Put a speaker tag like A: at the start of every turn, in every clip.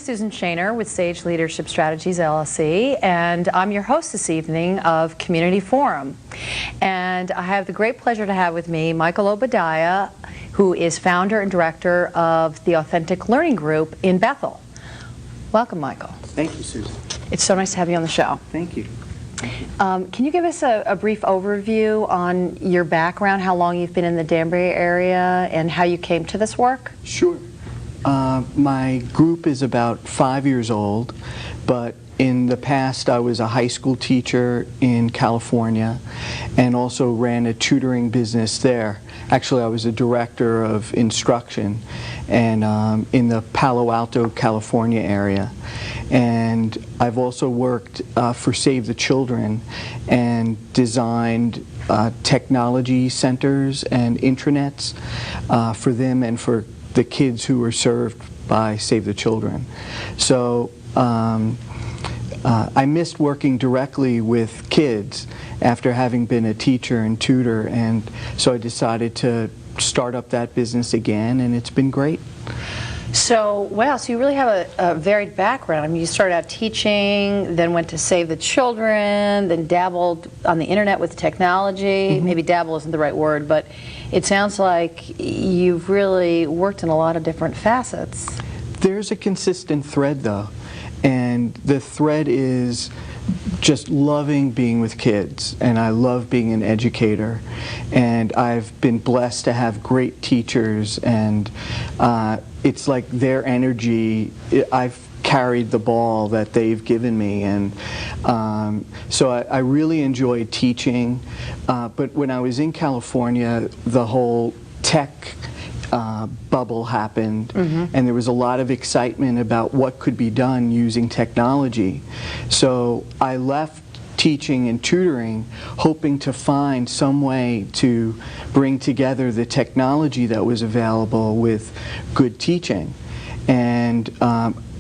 A: is Susan Shaner with Sage Leadership Strategies, LLC, and I'm your host this evening of Community Forum. And I have the great pleasure to have with me Michael Obadiah, who is founder and director of the Authentic Learning Group in Bethel. Welcome, Michael.
B: Thank you, Susan.
A: It's so nice to have you on the show.
B: Thank you.
A: Can you give us a brief overview on your background, how long you've been in the Danbury area, and how you came to this work?
B: Sure. My group is about 5 years old, but in the past I was a high school teacher in California and also ran a tutoring business there. Actually, I was a director of instruction and in the Palo Alto, California area. And I've also worked for Save the Children and designed technology centers and intranets for them and for the kids who were served by Save the Children. So I missed working directly with kids after having been a teacher and tutor, and so I decided to start up that business again, and it's been great.
A: So, wow, so you really have a varied background. I mean, you started out teaching, then went to Save the Children, then dabbled on the internet with technology.
B: Mm-hmm.
A: Maybe dabble isn't the right word, but it sounds like you've really worked in a lot of different facets.
B: There's a consistent thread, though, and the thread is just loving being with kids, and I love being an educator, and I've been blessed to have great teachers, and it's like their energy, I've carried the ball that they've given me, and so I really enjoyed teaching, but when I was in California, the whole tech bubble happened, mm-hmm. and there was a lot of excitement about what could be done using technology. So I left teaching and tutoring hoping to find some way to bring together the technology that was available with good teaching. And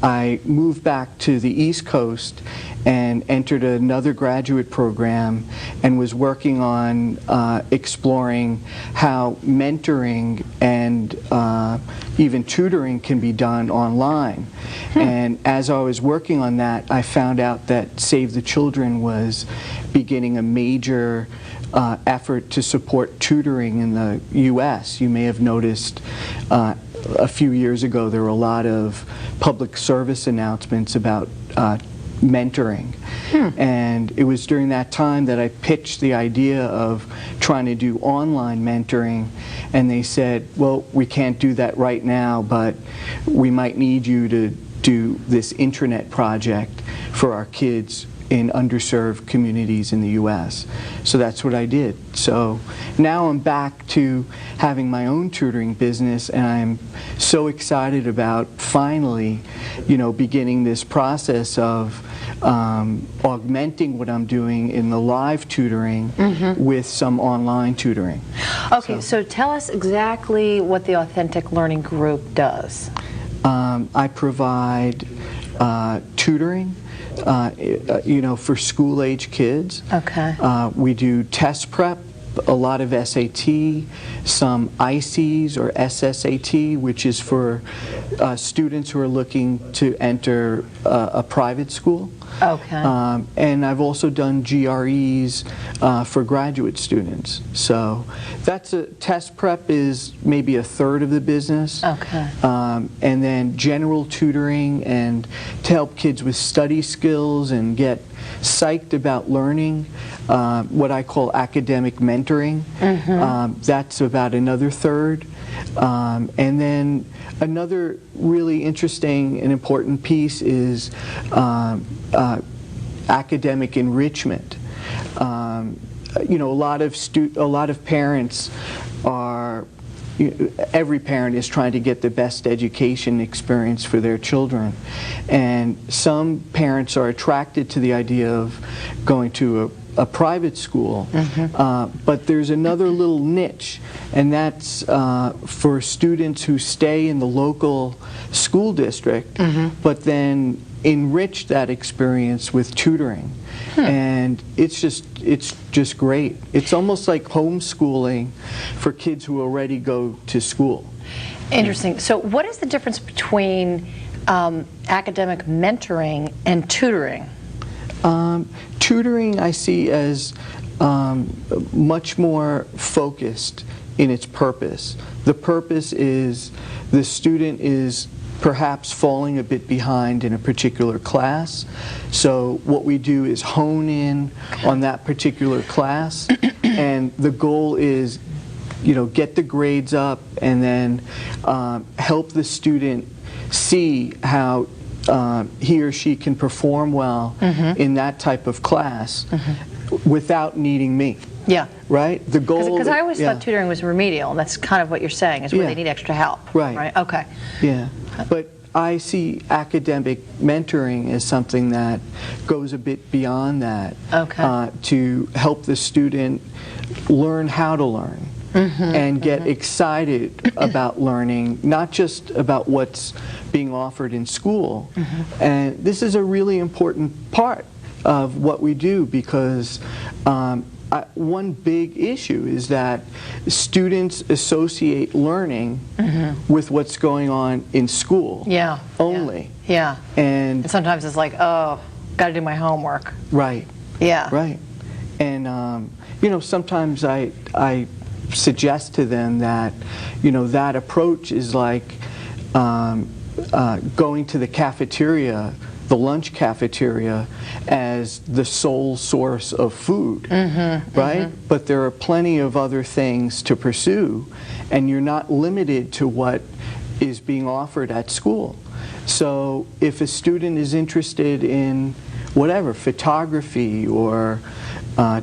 B: I moved back to the East Coast and entered another graduate program and was working on exploring how mentoring and even tutoring can be done online. And as I was working on that, I found out that Save the Children was beginning a major effort to support tutoring in the U.S. You may have noticed a few years ago there were a lot of public service announcements about mentoring. And it was during that time that I pitched the idea of trying to do online mentoring, and they said, well, we can't do that right now, but we might need you to do this intranet project for our kids in underserved communities in the U.S. So that's what I did. So now I'm back to having my own tutoring business, and I'm so excited about finally, beginning this process of augmenting what I'm doing in the live tutoring mm-hmm. with some online tutoring.
A: Okay, so tell us exactly what the Authentic Learning Group does.
B: I provide tutoring for school-age kids.
A: Okay.
B: We do test prep, a lot of SAT, some ICs or SSAT, which is for students who are looking to enter a private school.
A: Okay.
B: And I've also done GREs for graduate students. So that's test prep is maybe a third of the business.
A: Okay.
B: And then general tutoring and to help kids with study skills and get psyched about learning, what I call academic mentoring. Mm-hmm. That's about another third. And then another really interesting and important piece is academic enrichment. A lot of parents are. Every parent is trying to get the best education experience for their children, and some parents are attracted to the idea of going to a private school, mm-hmm. But there's another little niche, and that's for students who stay in the local school district, mm-hmm. but then enrich that experience with tutoring. And it's just great. It's almost like homeschooling for kids who already go to school.
A: Interesting. So what is the difference between academic mentoring and tutoring?
B: Tutoring I see as much more focused in its purpose. The purpose is the student is perhaps falling a bit behind in a particular class. So what we do is hone in on that particular class, and the goal is, get the grades up and then help the student see how he or she can perform well in that type of class without needing me.
A: Yeah.
B: Right? The goal...
A: Because I always thought tutoring was remedial, and that's kind of what you're saying, is where they need extra help.
B: Right.
A: Okay.
B: Yeah. But I see academic mentoring as something that goes a bit beyond that.
A: Okay.
B: To help the student learn how to learn. And get excited about learning, not just about what's being offered in school. And this is a really important part of what we do, because one big issue is that students associate learning with what's going on in school only.
A: Yeah.
B: And
A: sometimes it's like, oh, got to do my homework.
B: Right.
A: Yeah.
B: Right. And sometimes I suggest to them that that approach is like going to the cafeteria, the lunch cafeteria, as the sole source of food, right? But there are plenty of other things to pursue, and you're not limited to what is being offered at school. So if a student is interested in whatever, photography or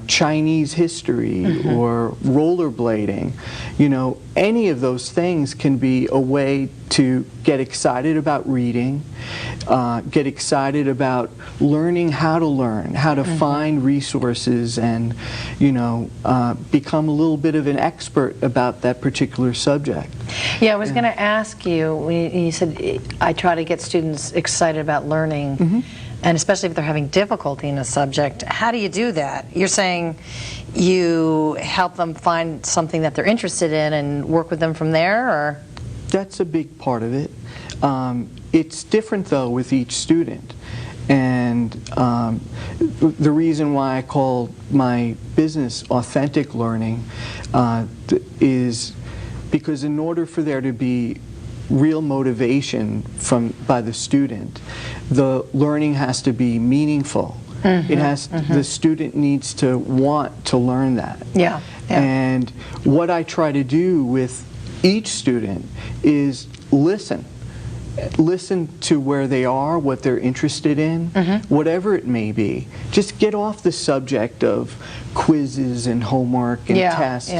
B: Chinese history or rollerblading, any of those things can be a way to get excited about reading, get excited about learning how to learn, how to find resources, and become a little bit of an expert about that particular subject.
A: Yeah, I was going to ask you, when you said I try to get students excited about learning, and especially if they're having difficulty in a subject, how do you do that? You're saying you help them find something that they're interested in and work with them from there, or?
B: That's a big part of it. It's different, though, with each student. And the reason why I call my business Authentic Learning is because in order for there to be real motivation by the student, the learning has to be meaningful. The student needs to want to learn that.
A: Yeah.
B: And what I try to do with each student is listen to where they are, what they're interested in, whatever it may be. Just get off the subject of quizzes and homework and tests,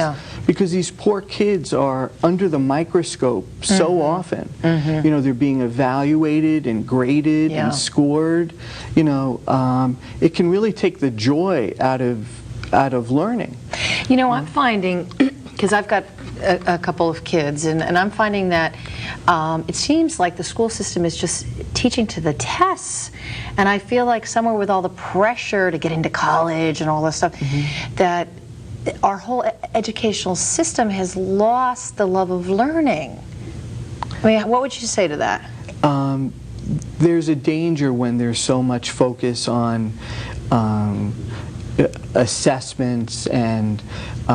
B: because these poor kids are under the microscope so often. They're being evaluated and graded and scored. It can really take the joy out of learning.
A: I'm finding, because I've got a couple of kids, and I'm finding that it seems like the school system is just teaching to the tests, and I feel like somewhere with all the pressure to get into college and all this stuff, that our whole educational system has lost the love of learning. I mean, what would you say to that?
B: There's a danger when there's so much focus on assessments and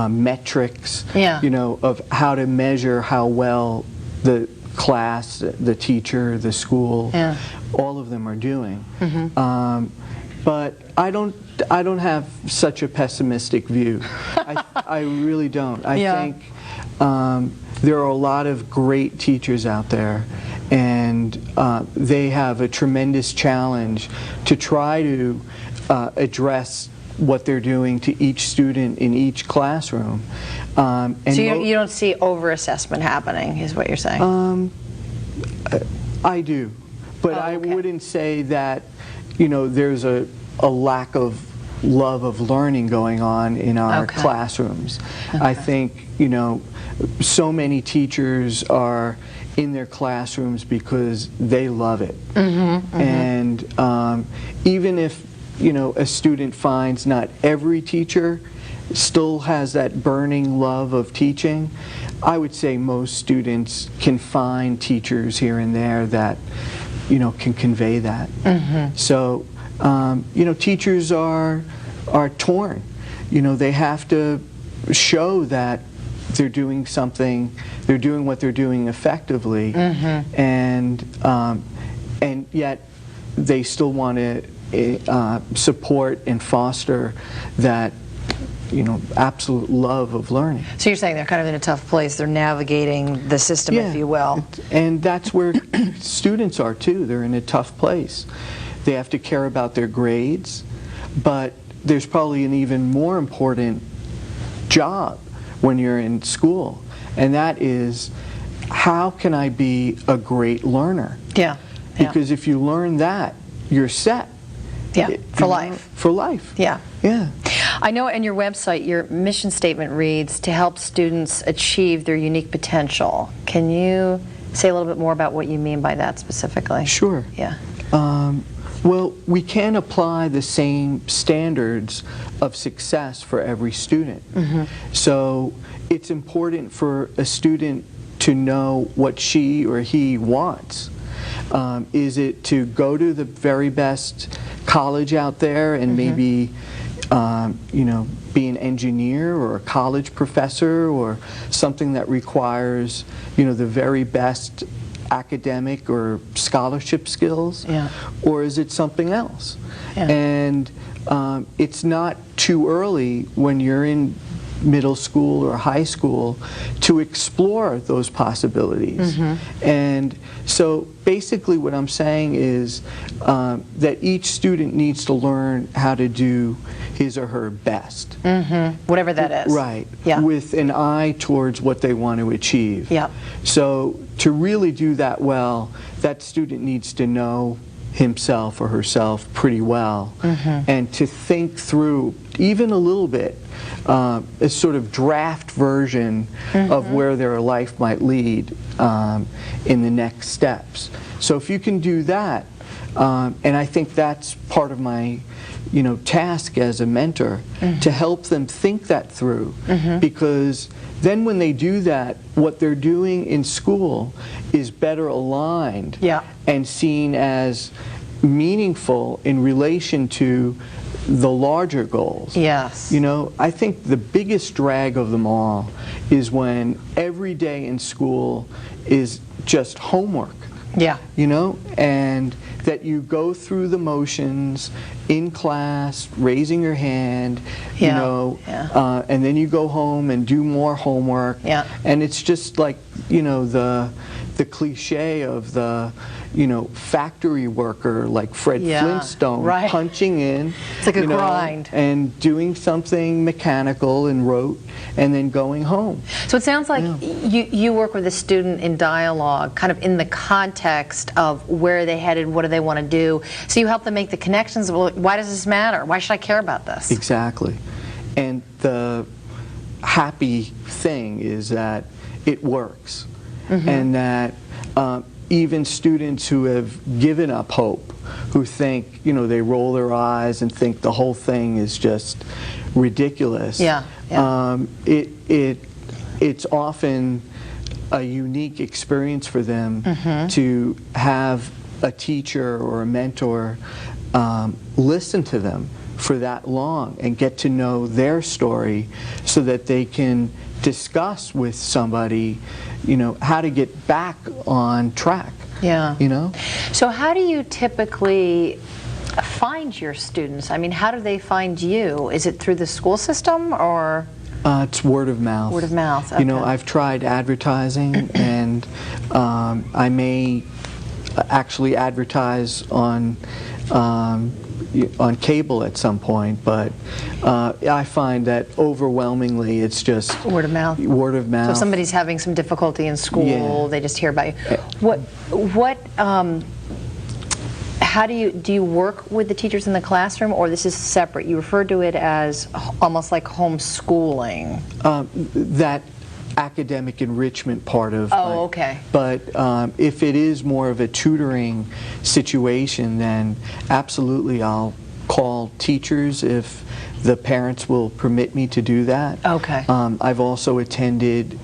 B: metrics, of how to measure how well the class, the teacher, the school, all of them are doing. But I don't have such a pessimistic view. I really don't. I think there are a lot of great teachers out there, and they have a tremendous challenge to try to address what they're doing to each student in each classroom. And
A: so you don't see over-assessment happening, is what you're saying?
B: I do. But I wouldn't say that, there's a lack of love of learning going on in our classrooms. I think, so many teachers are in their classrooms because they love it. And even if a student finds not every teacher still has that burning love of teaching, I would say most students can find teachers here and there that can convey that. So, teachers are torn. They have to show that they're doing something, they're doing what they're doing effectively, and yet they still want to support and foster that absolute love of learning.
A: So you're saying they're kind of in a tough place. They're navigating the system, if you will.
B: And that's where students are too. They're in a tough place. They have to care about their grades, but there's probably an even more important job when you're in school, and that is, how can I be a great learner?
A: Yeah.
B: Because if you learn that, you're set.
A: Yeah, for life.
B: For life.
A: Yeah.
B: Yeah.
A: I know in your website, your mission statement reads, to help students achieve their unique potential. Can you say a little bit more about what you mean by that specifically?
B: Sure.
A: Yeah.
B: Well, we can apply the same standards of success for every student. So it's important for a student to know what she or he wants. Is it to go to the very best college out there and maybe be an engineer or a college professor, or something that requires the very best academic or scholarship skills?
A: Yeah.
B: Or is it something else?
A: Yeah.
B: And it's not too early when you're in middle school or high school to explore those possibilities. And so basically what I'm saying is that each student needs to learn how to do his or her best.
A: Whatever that is.
B: Right.
A: Yeah.
B: With an eye towards what they want to achieve.
A: Yeah.
B: So to really do that well, that student needs to know himself or herself pretty well, and to think through even a little bit a sort of draft version of where their life might lead in the next steps. So if you can do that, and I think that's part of my task as a mentor, to help them think that through, because then when they do that, what they're doing in school is better aligned and seen as meaningful in relation to the larger goals.
A: Yes.
B: I think the biggest drag of them all is when every day in school is just homework.
A: Yeah.
B: And that you go through the motions in class, raising your hand, and then you go home and do more homework.
A: Yeah.
B: And it's just like, the cliche of the, factory worker like Fred Flintstone, punching in.
A: It's like a grind.
B: And doing something mechanical and rote, and then going home.
A: So it sounds like you work with a student in dialogue, kind of in the context of where are they headed, what do they want to do. So you help them make the connections. Well, why does this matter? Why should I care about this?
B: Exactly. And the happy thing is that it works. And that even students who have given up hope, who think, they roll their eyes and think the whole thing is just ridiculous. It's often a unique experience for them to have a teacher or a mentor listen to them for that long and get to know their story, so that they can discuss with somebody, how to get back on track.
A: Yeah. So how do you typically find your students? I mean, how do they find you? Is it through the school system, or?
B: It's word of mouth.
A: Word of mouth, okay.
B: I've tried advertising, and I may actually advertise on cable at some point, but I find that overwhelmingly it's just
A: word of mouth.
B: Word of mouth.
A: So if somebody's having some difficulty in school, they just hear about you. How do you work with the teachers in the classroom, or this is separate? You referred to it as almost like homeschooling.
B: That academic enrichment part of
A: okay.
B: But if it is more of a tutoring situation, then absolutely I'll call teachers if the parents will permit me to do that.
A: Okay.
B: I've also attended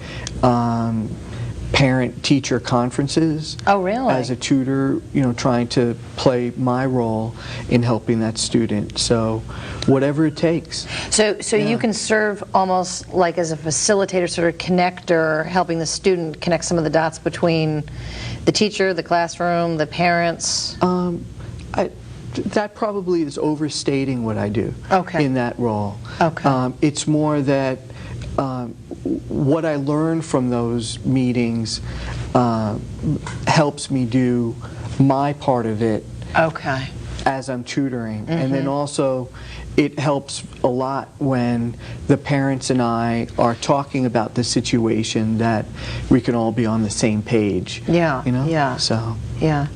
B: parent-teacher conferences.
A: Oh, really?
B: As a tutor, trying to play my role in helping that student. So whatever it takes.
A: So
B: Yeah.
A: you can serve almost like as a facilitator, sort of connector, helping the student connect some of the dots between the teacher, the classroom, the parents.
B: That probably is overstating what I do
A: Okay.
B: in that role.
A: Okay.
B: It's more that what I learn from those meetings helps me do my part of it
A: Okay.
B: as I'm tutoring. And then also it helps a lot when the parents and I are talking about the situation, that we can all be on the same page.
A: Yeah, yeah.
B: So
A: Yeah.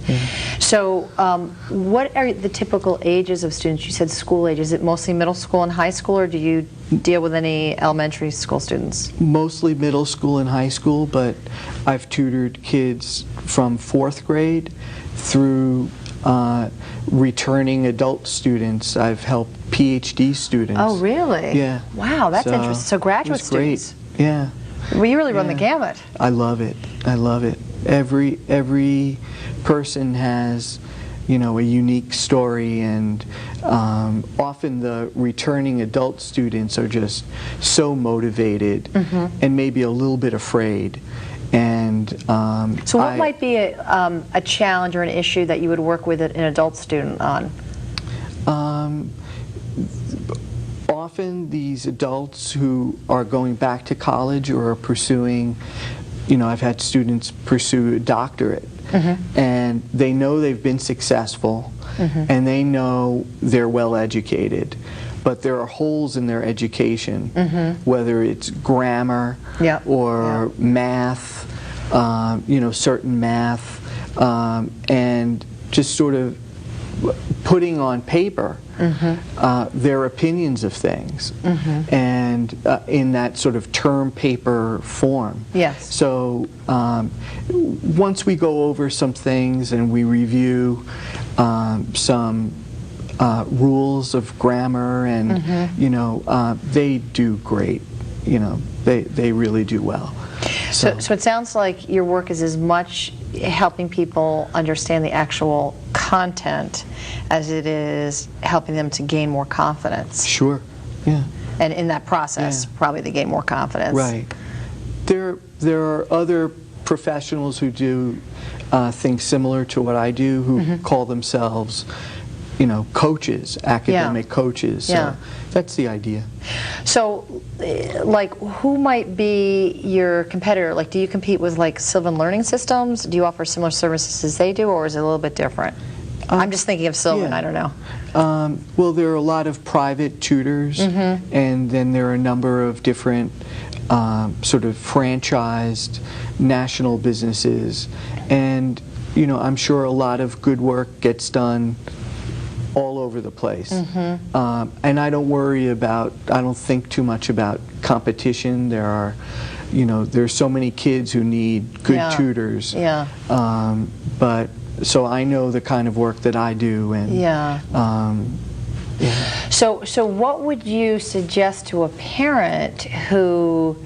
A: So what are the typical ages of students? You said school age. Is it mostly middle school and high school, or do you deal with any elementary school students?
B: mostly middle school and high school, but I've tutored kids from 4th grade through returning adult students. I've helped PhD students.
A: Oh, really?
B: Yeah.
A: Wow, that's interesting. So graduate
B: it's great.
A: students.
B: Yeah.
A: Well, you really run the
B: Yeah.
A: gamut.
B: I love it. I love it. Every person has, a unique story, and often the returning adult students are just so motivated and maybe a little bit afraid. And
A: So what might be a challenge or an issue that you would work with an adult student on?
B: Often these adults who are going back to college or are pursuing, I've had students pursue a doctorate, and they know they've been successful, and they know they're well educated, but there are holes in their education, whether it's grammar
A: Yeah.
B: or math, certain math, and just sort of putting on paper their opinions of things, and in that sort of term paper form.
A: Yes.
B: So once we go over some things and we review some rules of grammar, and they do great. They really do well.
A: So it sounds like your work is as much helping people understand the actual content as it is helping them to gain more confidence.
B: Sure. Yeah.
A: And in that process,
B: Yeah.
A: probably they gain more confidence.
B: Right. There are other professionals who do things similar to what I do, who call themselves, coaches, academic coaches. So
A: Yeah.
B: that's the idea.
A: So, who might be your competitor? Like, do you compete with, Sylvan Learning Systems? Do you offer similar services as they do, or is it a little bit different? I'm just thinking of Sylvan,
B: yeah.
A: I don't know.
B: Well, there are a lot of private tutors, and then there are a number of different sort of franchised national businesses. And, I'm sure a lot of good work gets done all over the place. And I don't think too much about competition. There's so many kids who need good
A: Yeah.
B: tutors.
A: Yeah.
B: So I know the kind of work that I do, and
A: Yeah. So what would you suggest to a parent who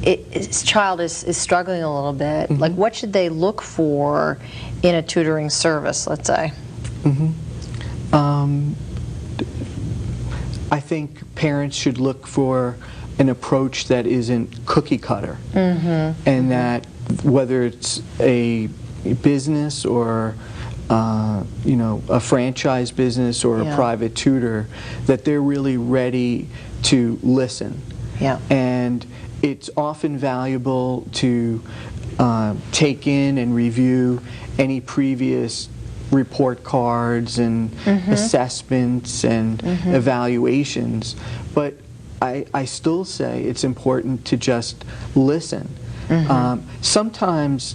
A: his child is struggling a little bit? Like, what should they look for in a tutoring service, let's say?
B: I think parents should look for an approach that isn't cookie cutter, and that whether it's a business or a franchise business or
A: Yeah.
B: a private tutor, that they're really ready to listen.
A: Yeah.
B: And it's often valuable to take in and review any previous report cards and assessments and evaluations, but I still say it's important to just listen. Sometimes,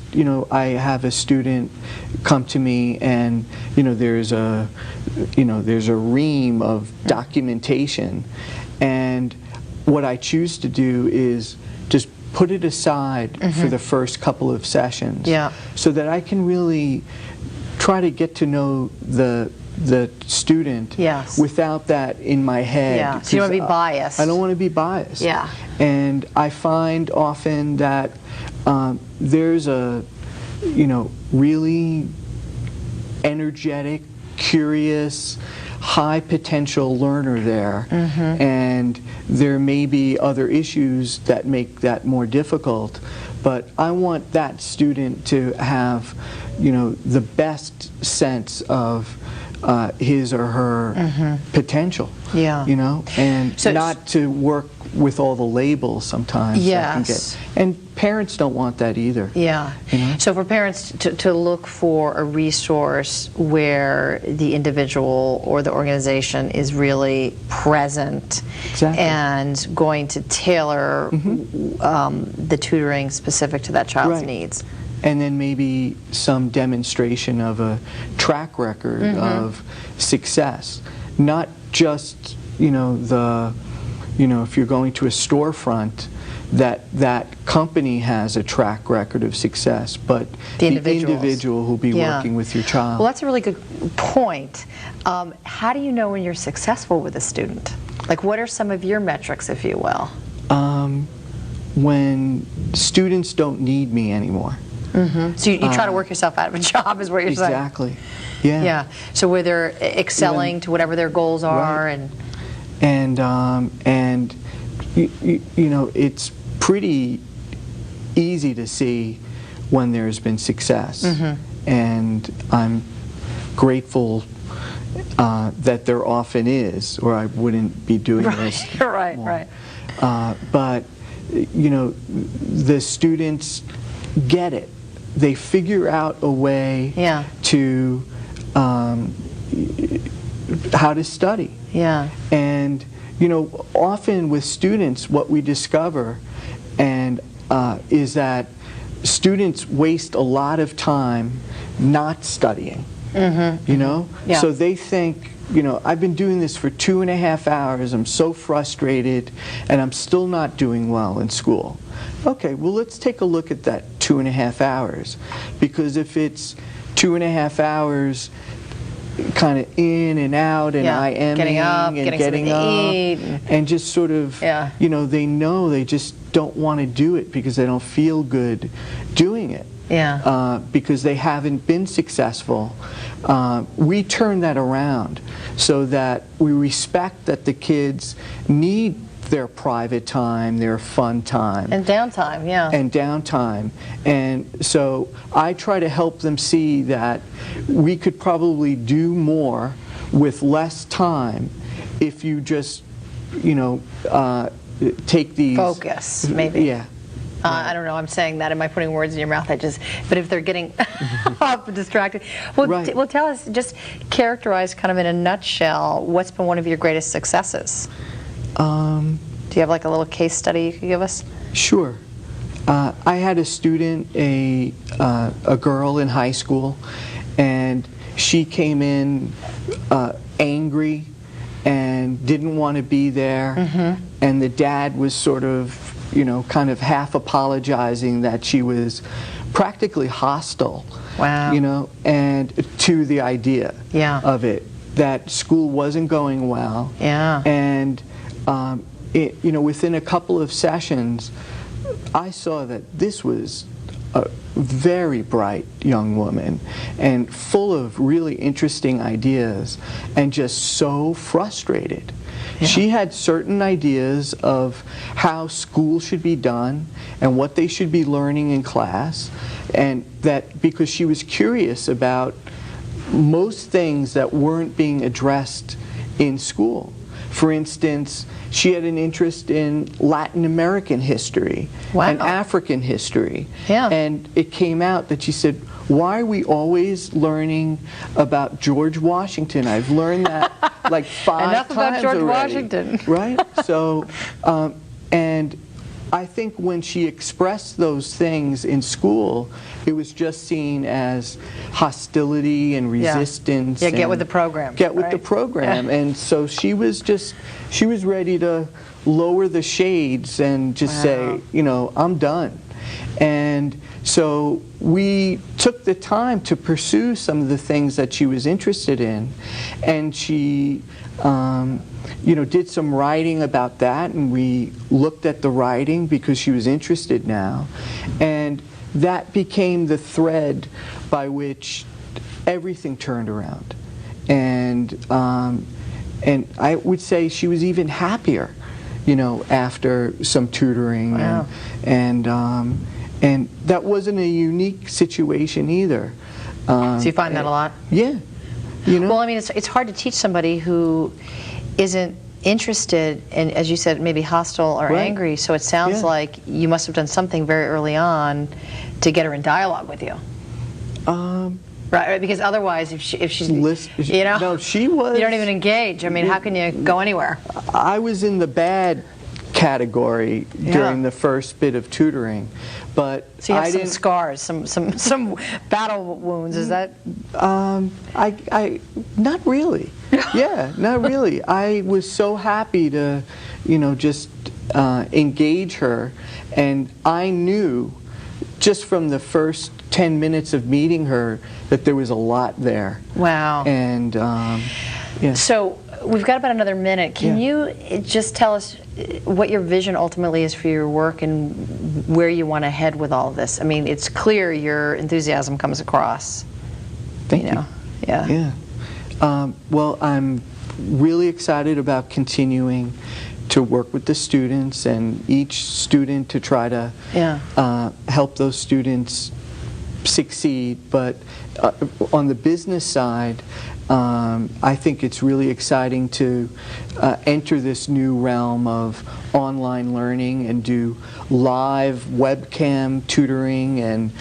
B: I have a student come to me, and there's a ream of documentation, and what I choose to do is just put it aside for the first couple of sessions,
A: Yeah.
B: so that I can really try to get to know the student
A: Yes.
B: without that in my head.
A: Yeah, so you don't wanna be biased.
B: I don't want to be biased.
A: Yeah.
B: And I find often that there's a, really energetic, curious, high potential learner there, and there may be other issues that make that more difficult, but I want that student to have, the best sense of his or her potential,
A: Yeah.
B: and
A: So-
B: not to work with all the labels sometimes. that can
A: Yes.
B: and parents don't want that either.
A: Yeah. So for parents to look for a resource where the individual or the organization is really present
B: Exactly.
A: and going to tailor the tutoring specific to that child's
B: Right.
A: needs.
B: And then maybe some demonstration of a track record of success. Not just, if you're going to a storefront, that company has a track record of success, but
A: The
B: the
A: individuals.
B: individual who'll be
A: Yeah.
B: working with your child.
A: Well, that's a really good point. How do you know when you're successful with a student? Like, what are some of your metrics, if you will?
B: When students don't need me anymore.
A: So you try to work yourself out of a job, is what you're saying?
B: Exactly. Yeah.
A: Yeah. So where they're excelling to whatever their goals are,
B: Right.
A: and
B: It's pretty easy to see when there's been success, and I'm grateful that there often is, or I wouldn't be doing this.
A: right,
B: more.
A: right.
B: But the students get it. They figure out a way
A: Yeah.
B: to how to study.
A: Yeah.
B: And often with students, what we discover is that students waste a lot of time not studying.
A: Yeah.
B: So they think, I've been doing this for 2.5 hours, I'm so frustrated, and I'm still not doing well in school. Okay, well, let's take a look at that 2.5 hours, because if it's 2.5 hours kind of in and out and
A: Yeah,
B: IMing
A: getting up,
B: and
A: getting
B: getting
A: something to
B: up
A: eat,
B: and just sort of,
A: Yeah.
B: they know they just don't want to do it because they don't feel good doing it.
A: Yeah.
B: Because they haven't been successful. We turn that around so that we respect that the kids need their private time, their fun time.
A: And downtime, yeah.
B: And downtime. And so I try to help them see that we could probably do more with less time if you just, take these...
A: Focus, maybe.
B: Yeah.
A: I don't know, I'm saying that, am I putting words in your mouth? But if they're getting off and distracted. Well,
B: Right.
A: well, tell us, just characterize kind of in a nutshell, what's been one of your greatest successes? Do you have like a little case study you could give us?
B: Sure. I had a student, a girl in high school, and she came in angry and didn't want to be there, and the dad was sort of, kind of half apologizing that she was practically hostile.
A: Wow.
B: And to the idea
A: Yeah.
B: of it, that school wasn't going well.
A: Yeah.
B: And within a couple of sessions, I saw that this was a very bright young woman and full of really interesting ideas and just so frustrated.
A: Yeah.
B: She had certain ideas of how school should be done and what they should be learning in class, and that because she was curious about most things that weren't being addressed in school. For instance, she had an interest in Latin American history
A: Wow.
B: and African history.
A: Yeah.
B: And it came out that she said, why are we always learning about George Washington? I've learned that like 5
A: Enough about
B: times
A: George
B: already."
A: Washington.
B: Right? So, and I think when she expressed those things in school, it was just seen as hostility and resistance.
A: Yeah, get
B: and
A: with the program,
B: Get with the
A: right?
B: program.
A: Yeah.
B: And so she was ready to lower the shades and just
A: Wow.
B: say, I'm done. And so we took the time to pursue some of the things that she was interested in, and she did some writing about that, and we looked at the writing because she was interested now, and that became the thread by which everything turned around. And I would say she was even happier, after some tutoring.
A: Wow.
B: And that wasn't a unique situation either.
A: So you find that a lot?
B: Yeah.
A: Well, I mean, it's hard to teach somebody who isn't interested and, as you said, maybe hostile or
B: Right.
A: angry. So it sounds
B: Yeah.
A: like you must have done something very early on to get her in dialogue with you. Right, because otherwise, if she's,
B: No, she was.
A: you don't even engage. I mean, how can you go anywhere?
B: I was in the bad category during the first bit of tutoring, but
A: So you have
B: I
A: some
B: didn't.
A: scars, some battle wounds. Is that?
B: I not really. Yeah, not really. I was so happy to, just engage her, and I knew just from the first 10 minutes of meeting her that there was a lot there.
A: Wow.
B: And yeah.
A: So we've got about another minute. Can you just tell us what your vision ultimately is for your work and where you want to head with all of this? I mean, it's clear your enthusiasm comes across.
B: Thank you.
A: Yeah.
B: Yeah. Well, I'm really excited about continuing to work with the students and each student to try to help those students succeed. But on the business side, I think it's really exciting to enter this new realm of online learning and do live webcam tutoring and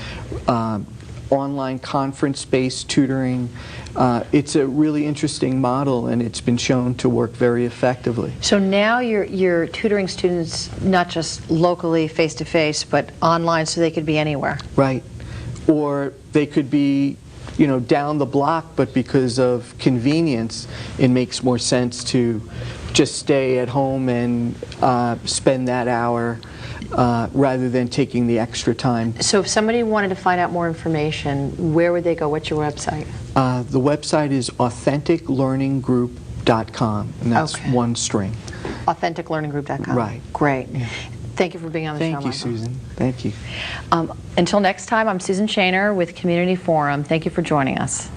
B: online conference-based tutoring. It's a really interesting model, and it's been shown to work very effectively.
A: So now you're tutoring students not just locally, face-to-face, but online, so they could be anywhere.
B: Right. Or they could be, down the block, but because of convenience, it makes more sense to just stay at home and spend that hour rather than taking the extra time.
A: So if somebody wanted to find out more information, where would they go? What's your website?
B: The website is authenticlearninggroup.com, and that's one string.
A: AuthenticLearningGroup.com.
B: Right.
A: Great.
B: Yeah.
A: Thank you for being on the show,
B: Thank you,
A: Michael.
B: Susan. Thank you.
A: Until next time, I'm Susan Shaner with Community Forum. Thank you for joining us.